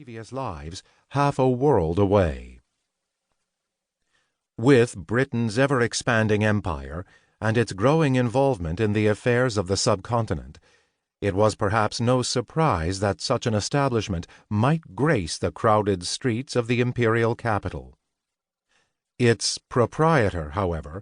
previous lives half a world away. With Britain's ever-expanding empire and its growing involvement in the affairs of the subcontinent, it was perhaps no surprise that such an establishment might grace the crowded streets of the imperial capital. Its proprietor, however,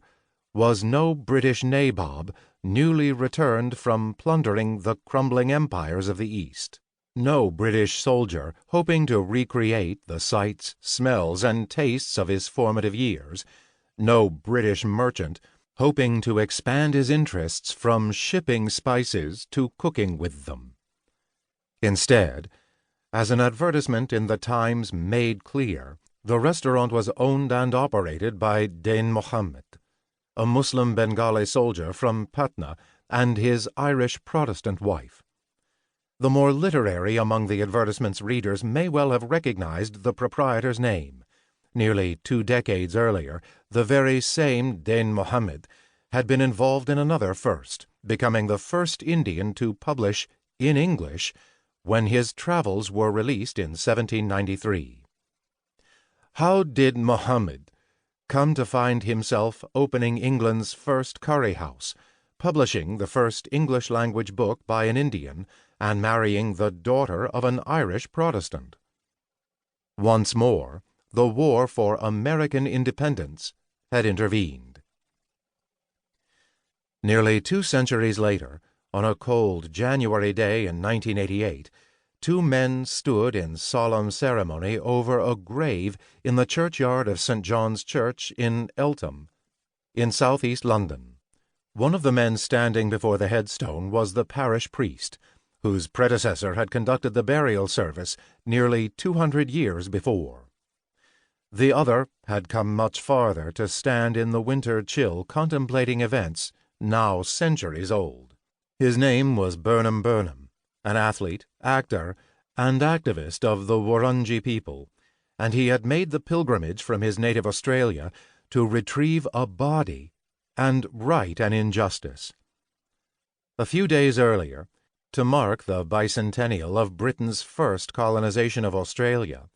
was no British nabob newly returned from plundering the crumbling empires of the East, no British soldier hoping to recreate the sights, smells, and tastes of his formative years, no British merchant hoping to expand his interests from shipping spices to cooking with them. Instead, as an advertisement in the Times made clear, the restaurant was owned and operated by Dain Mohammed, a Muslim Bengali soldier from Patna, and his Irish Protestant wife. The more literary among the advertisement's readers may well have recognized the proprietor's name. Nearly 2 decades earlier, the very same Dain Mohammed had been involved in another first, becoming the first Indian to publish in English when his travels were released in 1793. How did Mohammed come to find himself opening England's first curry house, publishing the first English-language book by an Indian, and marrying the daughter of an Irish Protestant? Once more, the war for American independence had intervened. Nearly 2 centuries later, on a cold January day in 1988, 2 men stood in solemn ceremony over a grave in the churchyard of St. John's Church in Eltham, in southeast London. One of the men standing before the headstone was the parish priest, whose predecessor had conducted the burial service nearly 200 years before. The other had come much farther to stand in the winter chill contemplating events now centuries old. His name was Burnham, an athlete, actor, and activist of the Wurundjeri people, and he had made the pilgrimage from his native Australia to retrieve a body and right an injustice. A few days earlier, to mark the bicentennial of Britain's first colonization of Australia,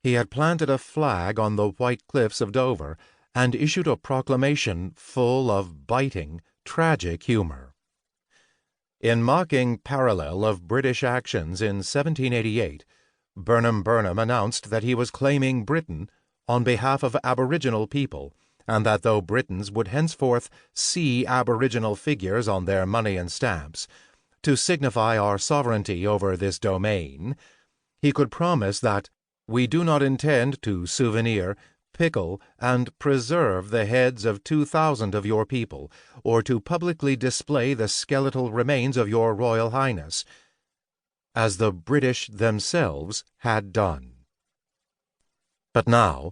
he had planted a flag on the white cliffs of Dover and issued a proclamation full of biting, tragic humor. In mocking parallel of British actions in 1788, Burnham announced that he was claiming Britain on behalf of Aboriginal people, and that though Britons would henceforth see Aboriginal figures on their money and stamps, to signify our sovereignty over this domain, he could promise that we do not intend to souvenir, pickle, and preserve the heads of 2,000 of your people, or to publicly display the skeletal remains of your Royal Highness, as the British themselves had done. But now,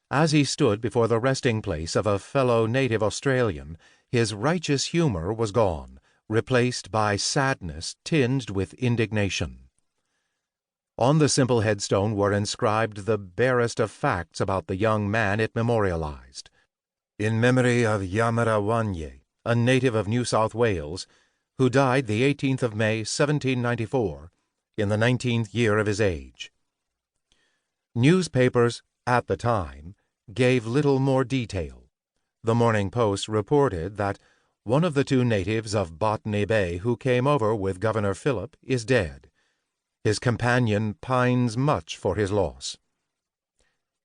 as he stood before the resting place of a fellow native Australian, his righteous humor was gone, replaced by sadness tinged with indignation. On the simple headstone were inscribed the barest of facts about the young man it memorialized. In memory of Yamarawanye, a native of New South Wales, who died the 18th of May, 1794, in the 19th year of his age. Newspapers, at the time, gave little more detail. The Morning Post reported that one of the 2 natives of Botany Bay who came over with Governor Phillip is dead. His companion pines much for his loss.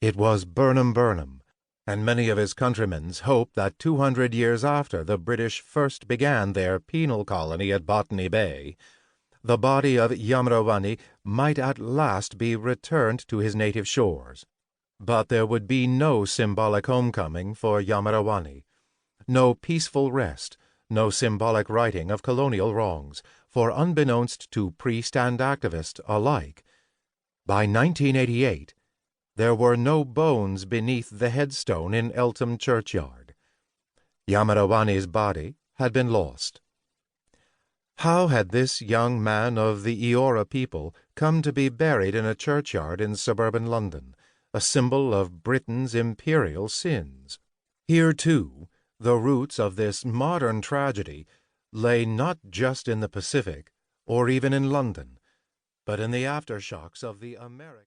It was Burnham, and many of his countrymen hoped that 200 years after the British first began their penal colony at Botany Bay, the body of Yamrawani might at last be returned to his native shores. But there would be no symbolic homecoming for Yamrawani, no peaceful rest, no symbolic righting of colonial wrongs, for unbeknownst to priest and activist alike, by 1988 there were no bones beneath the headstone in Eltham churchyard. Yamarawani's body had been lost. How had this young man of the Eora people come to be buried in a churchyard in suburban London, a symbol of Britain's imperial sins? Here, too, the roots of this modern tragedy lay not just in the Pacific, or even in London, but in the aftershocks of the American